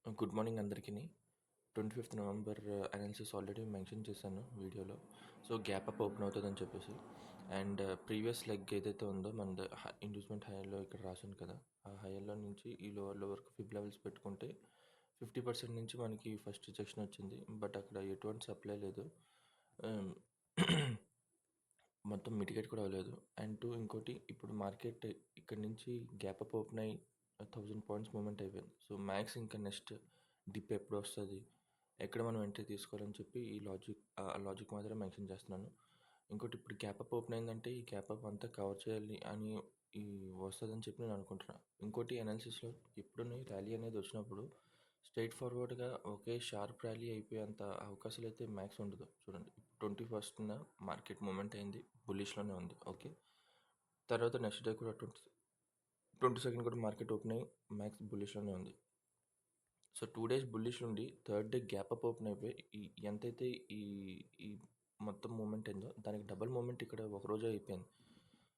Good morning అందరికీ. 25th November analysis already mention చేశాను వీడియోలో. సో గ్యాప్ అప్ ఓపెన్ అవుతుందని చెప్పేసి, అండ్ ప్రీవియస్ లెగ్ ఏదైతే ఉందో మనది ఇండ్యూస్మెంట్ హైయర్లో ఇక్కడ రాశాను కదా, ఆ హైయర్లో నుంచి ఈ లోవర్లో వరకు ఫిబ్ లెవెల్స్ పెట్టుకుంటే 50% నుంచి మనకి ఫస్ట్ రిజెక్షన్ వచ్చింది. బట్ అక్కడ ఎటువంటి సప్లై లేదు, మొత్తం మిటిగేట్ కూడా అవ్వలేదు. అండ్ ఇంకోటి, ఇప్పుడు మార్కెట్ ఇక్కడ నుంచి గ్యాప్ అప్ ఓపెన్ అయ్యి 1000 పాయింట్స్ మూమెంట్ అయిపోయింది. సో మ్యాక్స్ ఇంకా నెక్స్ట్ డిప్ ఎప్పుడు వస్తుంది, ఎక్కడ మనం ఎంట్రీ తీసుకోవాలని చెప్పి ఈ లాజిక్ మాత్రం మెన్షన్ చేస్తున్నాను. ఇంకోటి, ఇప్పుడు గ్యాప్ అప్ ఓపెన్ అయిందంటే ఈ గ్యాప్ అప్ అంతా కవర్ చేయాలి అని ఈ వస్తుందని చెప్పి నేను అనుకుంటున్నాను. ఇంకోటి, అనాలిసిస్లో ఎప్పుడుని ర్యాలీ అనేది వచ్చినప్పుడు స్ట్రైట్ ఫార్వర్డ్గా ఒకే షార్ప్ ర్యాలీ అయిపోయేంత అవకాశాలు అయితే మ్యాక్స్ ఉండదు. చూడండి, 21st మార్కెట్ మూమెంట్ అయింది, బుల్లిష్లోనే ఉంది. ఓకే, తర్వాత నెక్స్ట్ డే కూడా 22nd కూడా మార్కెట్ ఓపెన్ అయ్యి మ్యాక్స్ బుల్లిష్లోనే ఉంది. సో 2 days బుల్లిష్ నుండి third day gap up open అయిపోయి ఎంతైతే ఈ ఈ మొత్తం మూమెంట్ అయిందో దానికి డబుల్ మూమెంట్ ఇక్కడ ఒక రోజే అయిపోయింది.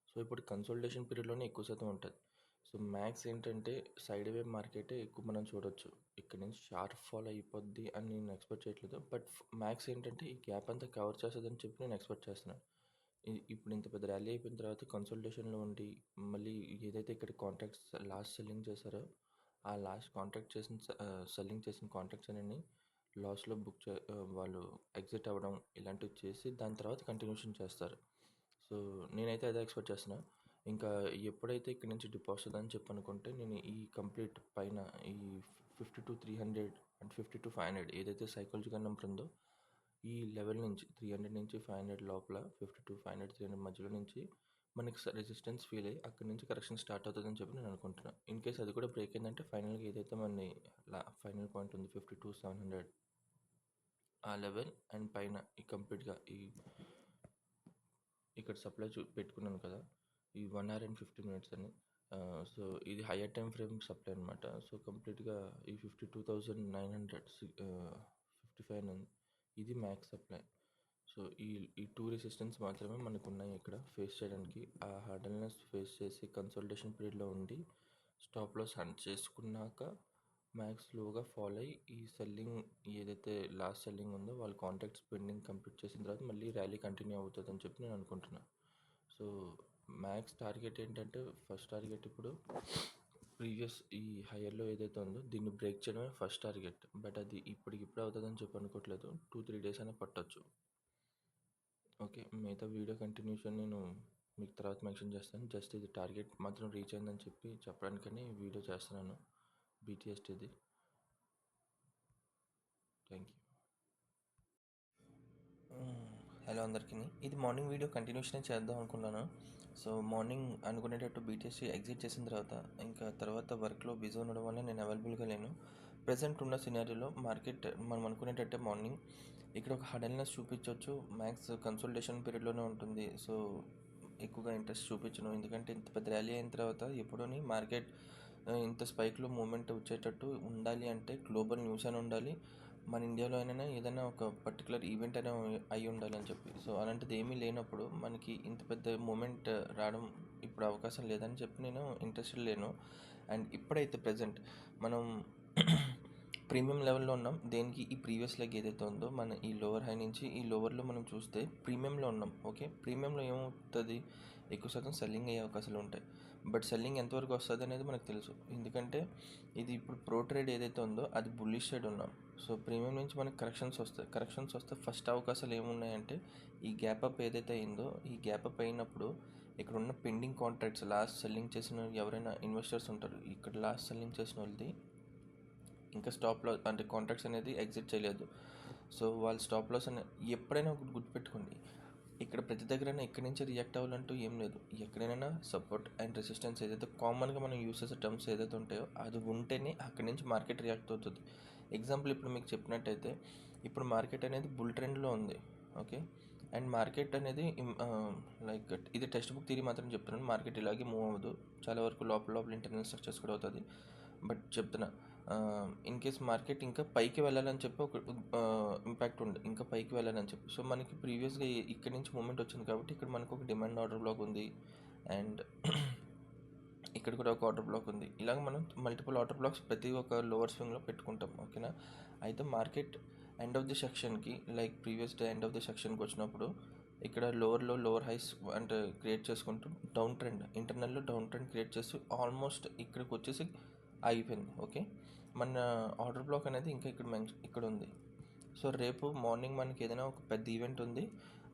సో ఇప్పుడు కన్సల్టేషన్ పీరియడ్లోనే ఎక్కువ శాతం ఉంటుంది. సో మ్యాక్స్ ఏంటంటే సైడ్ వే మార్కెటే ఎక్కువ మనం చూడొచ్చు. ఇక్కడ నుంచి షార్ప్ ఫాల్ అయిపోద్ది అని నేను ఎక్స్పెక్ట్ చేయట్లేదు. బట్ మ్యాక్స్ ఏంటంటే ఈ గ్యాప్ అంతా కవర్ చేస్తుందని చెప్పి నేను ఎక్స్పెక్ట్ చేస్తున్నాను. ఇప్పుడు ఇంత పెద్ద ర్యాలీ అయిపోయిన తర్వాత కన్సల్టేషన్లో ఉండి మళ్ళీ ఏదైతే ఇక్కడ కాంట్రాక్ట్స్ లాస్ట్ సెల్లింగ్ చేశారో ఆ లాస్ట్ సెల్లింగ్ చేసిన కాంట్రాక్ట్స్ అనేవి లాస్లో వాళ్ళు ఎగ్జిట్ అవ్వడం ఇలాంటివి చేసి దాని తర్వాత కంటిన్యూషన్ చేస్తారు. సో నేనైతే అదే ఎక్స్పెక్ట్ చేస్తున్నా. ఇంకా ఎప్పుడైతే ఇక్కడ నుంచి డిప్ వస్తుందని చెప్పి అనుకుంటే నేను ఈ కంప్లీట్ పైన ఈ 50-300 అండ్ 50-500 ఏదైతే సైకాలజికల్ నెంబర్ ఉందో ఈ లెవెల్ నుంచి 300 నుంచి 500 లోపల 50-500 300 మధ్యలో నుంచి మనకి రెసిస్టెన్స్ ఫీల్ అయ్యి అక్కడి నుంచి కరెక్షన్ స్టార్ట్ అవుతుందని చెప్పి నేను అనుకుంటున్నాను. ఇన్ కేస్ అది కూడా బ్రేక్ అయిందంటే ఫైనల్గా ఏదైతే మన ఫైనల్ పాయింట్ ఉంది 52-700 ఆ లెవెల్ అండ్ పైన ఈ కంప్లీట్గా ఇక్కడ సప్లై పెట్టుకున్నాను కదా, ఈ 1 hour and 50 minutes అని. సో ఇది హయ్యర్ టైం ఫ్రేమ్ సప్లై అనమాట. సో కంప్లీట్గా ఈ 52,955 ఇది మ్యాక్స్ సప్లై. సో ఈ టూ రెసిస్టెన్స్ మాత్రమే మనకు ఉన్నాయి ఇక్కడ ఫేస్ చేయడానికి. ఆ హార్డల్నెస్ ఫేస్ చేసి కన్సల్టేషన్ పీరియడ్లో ఉండి స్టాప్ లాస్ హంట్ చేసుకున్నాక మ్యాక్స్ స్లోగా ఫాలో అయ్యి ఈ సెల్లింగ్ ఏదైతే లాస్ట్ సెల్లింగ్ ఉందో వాళ్ళ కాంట్రాక్ట్స్ పెండింగ్ కంప్లీట్ చేసిన తర్వాత మళ్ళీ ర్యాలీ కంటిన్యూ అవుతుందని చెప్పి నేను అనుకుంటున్నాను. సో మ్యాక్స్ టార్గెట్ ఏంటంటే ఫస్ట్ టార్గెట్ ఇప్పుడు ప్రీవియస్ ఈ హైయర్లో ఏదైతే ఉందో దీన్ని బ్రేక్ చేయడమే ఫస్ట్ టార్గెట్. బట్ అది ఇప్పటికిప్పుడు అవుతుందని చెప్పి అనుకోవట్లేదు, 2-3 days అయినా పట్టొచ్చు. ఓకే, మిగతా వీడియో కంటిన్యూషన్ నేను మీకు తర్వాత మెన్షన్ చేస్తాను. జస్ట్ ఇది టార్గెట్ మాత్రం రీచ్ అయిందని చెప్పి చెప్పడానికని వీడియో చేస్తున్నాను. BTSTది. Thank you. హలో అందరికీ. ఇది మార్నింగ్ వీడియో కంటిన్యూషన్ చేద్దాం అనుకున్నాను. సో మార్నింగ్ అనుకునేటట్టు BTST ఎగ్జిట్ చేసిన తర్వాత వర్క్లో బిజీ ఉండడం వల్ల నేను అవైలబుల్గా లేను. ప్రజెంట్ ఉన్న సినారియోలో మార్కెట్ మనం అనుకునేటట్టే మార్నింగ్ ఇక్కడ ఒక హడల్నెస్ చూపించవచ్చు. మ్యాక్స్ కన్సల్టేషన్ పీరియడ్లోనే ఉంటుంది. సో ఎక్కువగా ఇంట్రెస్ట్ చూపించను, ఎందుకంటే ఇంత పెద్ద ర్యాలీ అయిన తర్వాత ఎప్పుడూని మార్కెట్ ఇంత స్పైక్లో మూమెంట్ వచ్చేటట్టు ఉండాలి అంటే గ్లోబల్ న్యూస్ అని ఉండాలి, మన ఇండియాలో అయినా ఏదైనా ఒక పర్టికులర్ ఈవెంట్ అయినా అయి ఉండాలి అని చెప్పి. సో అలాంటిది ఏమీ లేనప్పుడు మనకి ఇంత పెద్ద మూమెంట్ రావడం ఇప్పుడు అవకాశం లేదని చెప్పి నేను ఇంట్రెస్టెడ్ లేను. అండ్ ఇప్పుడైతే ప్రజెంట్ మనం ప్రీమియం లెవెల్లో ఉన్నాం. దేనికి ఈ ప్రీవియస్ లెగ్ ఏదైతే ఉందో మన ఈ లోవర్ హై నుంచి ఈ లోవర్లో మనం చూస్తే ప్రీమియంలో ఉన్నాం. ఓకే, ప్రీమియంలో ఏమవుతుంది, ఎక్కువ శాతం సెల్లింగ్ అయ్యే అవకాశాలు ఉంటాయి. బట్ సెల్లింగ్ ఎంతవరకు వస్తుంది అనేది మనకు తెలుసు, ఎందుకంటే ఇది ఇప్పుడు ప్రో ట్రేడ్ ఏదైతే ఉందో అది బుల్లిష్ సైడ్ ఉన్నాం. సో ప్రీమియం నుంచి మనకి కరెక్షన్స్ వస్తే ఫస్ట్ అవకాశాలు ఏమున్నాయంటే ఈ గ్యాప్ అప్ ఏదైతే అయిందో ఈ గ్యాప్ అప్ అయినప్పుడు ఇక్కడ ఉన్న పెండింగ్ కాంట్రాక్ట్స్ లాస్ట్ సెల్లింగ్ చేసిన ఎవరైనా ఇన్వెస్టర్స్ ఉంటారు, ఇక్కడ లాస్ట్ సెల్లింగ్ చేసిన వాళ్ళది ఇంకా స్టాప్ లాస్ అంటే కాంట్రాక్ట్స్ అనేది ఎగ్జిట్ చేయలేదు. సో వాళ్ళు స్టాప్ లాస్ అనే ఎప్పుడైనా ఒకటి గుర్తుపెట్టుకోండి, ఇక్కడ ప్రతి దగ్గరైనా ఇక్కడి నుంచి రియాక్ట్ అవ్వాలంటూ ఏం లేదు. ఎక్కడైనా సపోర్ట్ అండ్ రెసిస్టెన్స్ ఏదైతే కామన్గా మనం యూస్ చేసే టర్మ్స్ ఏదైతే ఉంటాయో అది ఉంటేనే అక్కడి నుంచి మార్కెట్ రియాక్ట్ అవుతుంది. ఎగ్జాంపుల్ ఇప్పుడు మీకు చెప్పినట్టయితే ఇప్పుడు మార్కెట్ అనేది బుల్ ట్రెండ్లో ఉంది. ఓకే, అండ్ మార్కెట్ అనేది లైక్ ఇది టెక్స్ట్ బుక్ థియరీ మాత్రం చెప్తున్నాను, మార్కెట్ ఇలాగే మూవ్ అవ్వదు, చాలా వరకు లోపల ఇంటర్నల్ స్ట్రక్చర్స్ కూడా అవుతుంది. బట్ చెప్తున్నా, ఇన్ కేస్ మార్కెట్ ఇంకా పైకి వెళ్ళాలని చెప్పి ఒక ఇంపాక్ట్ ఉంది, ఇంకా పైకి వెళ్ళాలని చెప్పి. సో మనకి ప్రీవియస్గా ఇక్కడి నుంచి మూమెంట్ వచ్చింది కాబట్టి ఇక్కడ మనకు ఒక డిమాండ్ ఆర్డర్ బ్లాక్ ఉంది. అండ్ ఇక్కడ కూడా ఒక ఆర్డర్ బ్లాక్ ఉంది. ఇలాగ మనం మల్టిపుల్ ఆర్డర్ బ్లాక్స్ ప్రతి ఒక్క లోవర్ స్వింగ్లో పెట్టుకుంటాం. ఓకేనా. అయితే మార్కెట్ ఎండ్ ఆఫ్ ది సెక్షన్కి like previous day end of the సెక్షన్కి వచ్చినప్పుడు ఇక్కడ లోవర్ హైస్ అంటే క్రియేట్ చేసుకుంటూ డౌన్ ట్రెండ్ ఇంటర్నల్లో డౌన్ ట్రెండ్ క్రియేట్ చేస్తూ ఆల్మోస్ట్ ఇక్కడికి వచ్చేసి ఆగిపోయింది. ఓకే. మన ఆర్డర్ బ్లాక్ అనేది ఇంకా ఇక్కడ ఉంది. సో రేపు మార్నింగ్ మనకి ఏదైనా ఒక పెద్ద ఈవెంట్ ఉంది.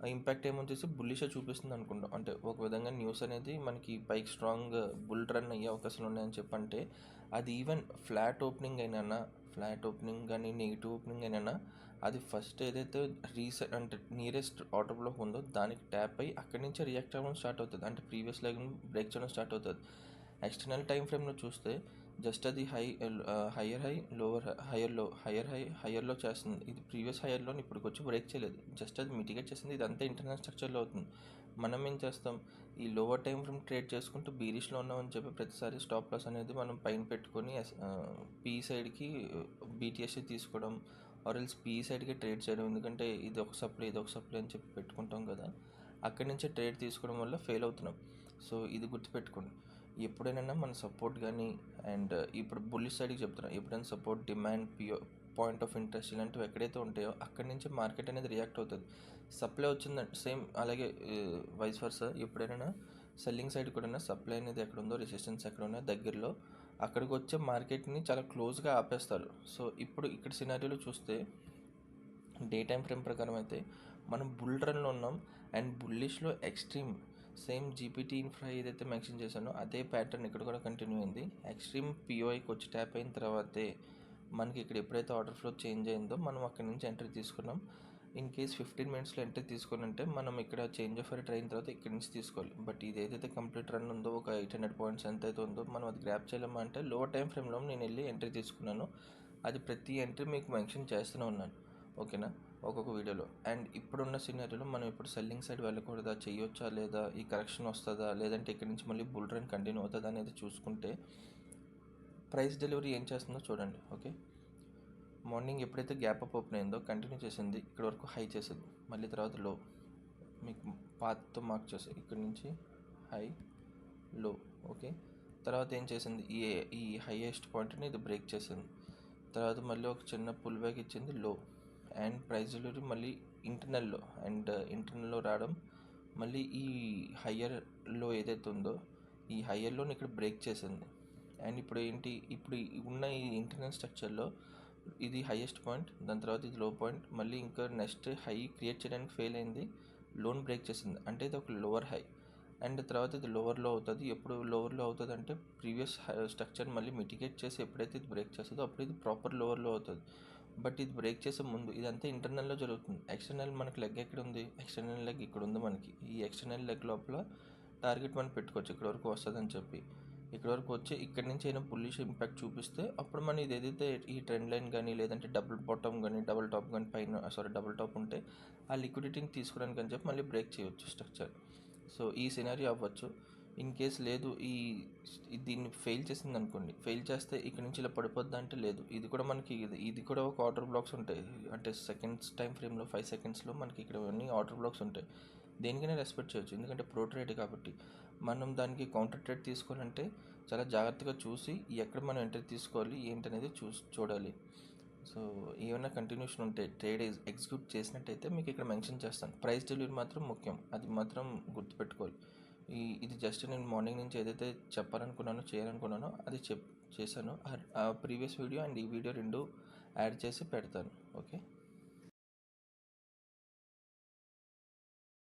ఆ ఇంపాక్ట్ ఏమొచ్చేసి బుల్లిషే చూపిస్తుంది అనుకుంటాం. అంటే ఒక విధంగా న్యూస్ అనేది మనకి పైకి స్ట్రాంగ్ బుల్ రన్ అయ్యే అవకాశాలు ఉన్నాయని చెప్పంటే అది ఈవెన్ ఫ్లాట్ ఓపెనింగ్ కానీ నెగిటివ్ ఓపెనింగ్ అయినా అది ఫస్ట్ ఏదైతే అంటే నియరెస్ట్ ఆర్డర్ బ్లాక్ ఉందో దానికి ట్యాప్ అయ్యి అక్కడి నుంచి రియాక్ట్ అవ్వడం స్టార్ట్ అవుతుంది. అంటే ప్రీవియస్ లైన్ బ్రేక్ చేయడం స్టార్ట్ అవుతుంది. ఎక్స్టర్నల్ టైం ఫ్రేమ్లో చూస్తే జస్ట్ అది హయ్యర్ హై లోవర్ హయ్యర్ లో చేస్తుంది. ఇది ప్రీవియస్ హయ్యర్లో ఇప్పటికి వచ్చి బ్రేక్ చేయలేదు, జస్ట్ అది మిటిగేట్ చేస్తుంది. ఇదంతా ఇంటర్నల్ స్ట్రక్చర్లో అవుతుంది. మనం ఏం చేస్తాం, ఈ లోవర్ టైం ఫ్రేమ్ ట్రేడ్ చేసుకుంటూ బీరిష్లో ఉన్నామని చెప్పి ప్రతిసారి స్టాప్ లాస్ అనేది మనం పైన పెట్టుకొని పీ సైడ్కి బీటీఎస్సీ తీసుకోవడం ఆర్ ఎల్స్ పీ సైడ్కి ట్రేడ్ చేయడం. ఎందుకంటే ఇది ఒక సప్లై అని చెప్పి పెట్టుకుంటాం కదా, అక్కడి నుంచే ట్రేడ్ తీసుకోవడం వల్ల ఫెయిల్ అవుతున్నాం. సో ఇది గుర్తుపెట్టుకోండి. ఎప్పుడైనా మన సపోర్ట్ కానీ అండ్ ఇప్పుడు బుల్లిష్ సైడ్కి చెప్తున్నాను, ఎప్పుడైనా support demand point of interest ఇలాంటివి ఎక్కడైతే ఉంటాయో అక్కడి నుంచి మార్కెట్ అనేది రియాక్ట్ అవుతుంది. సప్లై వచ్చిందంటే సేమ్ అలాగే వైస్ వర్సా ఎప్పుడైనా సెల్లింగ్ సైడ్ కూడా సప్లై అనేది ఎక్కడ ఉందో రెసిస్టెన్స్ ఎక్కడ ఉన్నా దగ్గరలో అక్కడికి వచ్చే మార్కెట్ని చాలా క్లోజ్గా ఆపేస్తారు. సో ఇప్పుడు ఇక్కడ సినారియోలో చూస్తే డే టైం ఫ్రేమ్ ప్రకారం అయితే మనం బుల్ రన్లో ఉన్నాం అండ్ బుల్లిష్లో ఎక్స్ట్రీమ్ సేమ్ జీపీటీ ఇన్ఫ్రా ఏదైతే మెన్షన్ చేశానో అదే ప్యాటర్న్ ఇక్కడ కూడా కంటిన్యూ అయింది. ఎక్స్ట్రీమ్ పిఓఐకి వచ్చి ట్యాప్ అయిన తర్వాతే మనకి ఇక్కడ ఎప్పుడైతే ఆర్డర్ ఫ్లో చేంజ్ అయిందో మనం అక్కడి నుంచి ఎంట్రీ తీసుకున్నాం. ఇన్ కేస్ 15 minutesలో ఎంట్రీ తీసుకున్నంటే మనం ఇక్కడ చేంజ్ ఆఫ్ రేట్ అయిన తర్వాత ఇక్కడి నుంచి తీసుకోవాలి. బట్ ఇది ఏదైతే కంప్లీట్ రన్ ఉందో ఒక 800 points ఎంత అయితే ఉందో మనం అది గ్రాప్ చేయలేమా అంటే లోవర్ టైం ఫ్రేమ్లో నేను వెళ్ళి ఎంట్రీ తీసుకున్నాను. అది ప్రతి ఎంట్రీ మీకు మెన్షన్ చేస్తూనే ఉన్నాను. ఓకేనా, ఒక్కొక్క వీడియోలో. అండ్ ఇప్పుడున్న సినారియోలో మనం ఇప్పుడు సెల్లింగ్ సైడ్ వెళ్ళకూడదా, చేయొచ్చా లేదా, ఈ కరెక్షన్ వస్తుందా లేదంటే ఇక్కడ నుంచి మళ్ళీ బుల్ రన్ కంటిన్యూ అవుతుందా అనేది చూసుకుంటే ప్రైస్ డెలివరీ ఏం చేస్తుందో చూడండి. ఓకే, మార్నింగ్ ఎప్పుడైతే గ్యాప్ అప్ ఓపెన్ అయిందో కంటిన్యూ చేసింది, ఇక్కడ వరకు హై చేసింది, మళ్ళీ తర్వాత లో మీకు పాత్తో మార్క్ చేసి ఇక్కడ నుంచి హై లో. ఓకే, తర్వాత ఏం చేసింది, ఈ హైయెస్ట్ పాయింట్ని ఇది బ్రేక్ చేసింది. తర్వాత మళ్ళీ ఒక చిన్న పుల్ బ్యాక్ ఇచ్చింది లో. అండ్ ప్రైస్ డెలివరీ మళ్ళీ ఇంటర్నల్లో రావడం, మళ్ళీ ఈ హయ్యర్లో ఏదైతే ఉందో ఈ హయ్యర్లోని ఇక్కడ బ్రేక్ చేసింది. అండ్ ఇప్పుడు ఉన్న ఈ ఇంటర్నల్ స్ట్రక్చర్లో ఇది హైయెస్ట్ పాయింట్, దాని తర్వాత ఇది లో పాయింట్, మళ్ళీ ఇంకా నెక్స్ట్ హై క్రియేట్ చేయడానికి ఫెయిల్ అయింది, లోన్ బ్రేక్ చేసింది. అంటే ఇది ఒక లోవర్ హై అండ్ తర్వాత ఇది లోవర్లో అవుతుంది. ఎప్పుడు లోవర్లో అవుతుంది అంటే ప్రీవియస్ స్ట్రక్చర్ మళ్ళీ మిటిగేట్ చేసి ఎప్పుడైతే ఇది బ్రేక్ చేస్తుందో అప్పుడు ఇది ప్రాపర్ లోవర్లో అవుతుంది. బట్ ఇది బ్రేక్ చేసే ముందు ఇదంతా ఇంటర్నల్లో జరుగుతుంది. ఎక్స్టర్నల్ మనకి లెగ్ ఎక్కడ ఉంది, ఎక్స్టర్నల్ లెగ్ ఇక్కడ ఉంది మనకి. ఈ ఎక్స్టర్నల్ లెగ్ లోపల టార్గెట్ మనం పెట్టుకోవచ్చు, ఇక్కడ వరకు వస్తుందని చెప్పి. ఇక్కడ వరకు వచ్చి ఇక్కడ నుంచి అయినా బుల్లిష్ ఇంపాక్ట్ చూపిస్తే అప్పుడు మనం ఇది ఏదైతే ఈ ట్రెండ్ లైన్ కానీ లేదంటే డబుల్ బాటమ్ కానీ డబుల్ టాప్ కానీ డబుల్ టాప్ ఉంటే ఆ లిక్విడిటీని తీసుకోవడానికి అని చెప్పి మళ్ళీ బ్రేక్ చేయవచ్చు స్ట్రక్చర్. సో ఈ సినారియో అవ్వచ్చు. ఇన్ కేస్ లేదు దీన్ని ఫెయిల్ చేసింది అనుకోండి, ఫెయిల్ చేస్తే ఇక్కడ నుంచి ఇలా పడిపోద్దా అంటే లేదు, ఇది కూడా మనకి ఇది కూడా ఒక ఆర్డర్ బ్లాక్స్ ఉంటాయి. అంటే సెకండ్స్ టైం ఫ్రేమ్లో 5 secondsలో మనకి ఇక్కడ అన్ని ఆర్డర్ బ్లాక్స్ ఉంటాయి. దేనికైనా రెస్పెక్ట్ చేయొచ్చు, ఎందుకంటే ప్రో ట్రేడ్ కాబట్టి. మనం దానికి కౌంటర్ ట్రేడ్ తీసుకోవాలంటే చాలా జాగ్రత్తగా చూసి ఎక్కడ మనం ఎంట్రీ తీసుకోవాలి ఏంటనేది చూడాలి. సో ఏమైనా కంటిన్యూషన్ ఉంటే ట్రేడ్ ఎగ్జిక్యూట్ చేసినట్టయితే మీకు ఇక్కడ మెన్షన్ చేస్తాను. ప్రైస్ డెలివరీ మాత్రం ముఖ్యం, అది మాత్రం గుర్తుపెట్టుకోవాలి. ఇది జస్ట్ నేను మార్నింగ్ నుంచి ఏదైతే చేయాలనుకున్నానో అది చేశాను. ఆ ప్రీవియస్ వీడియో అండ్ ఈ వీడియో రెండు యాడ్ చేసి పెడతాను. ఓకే.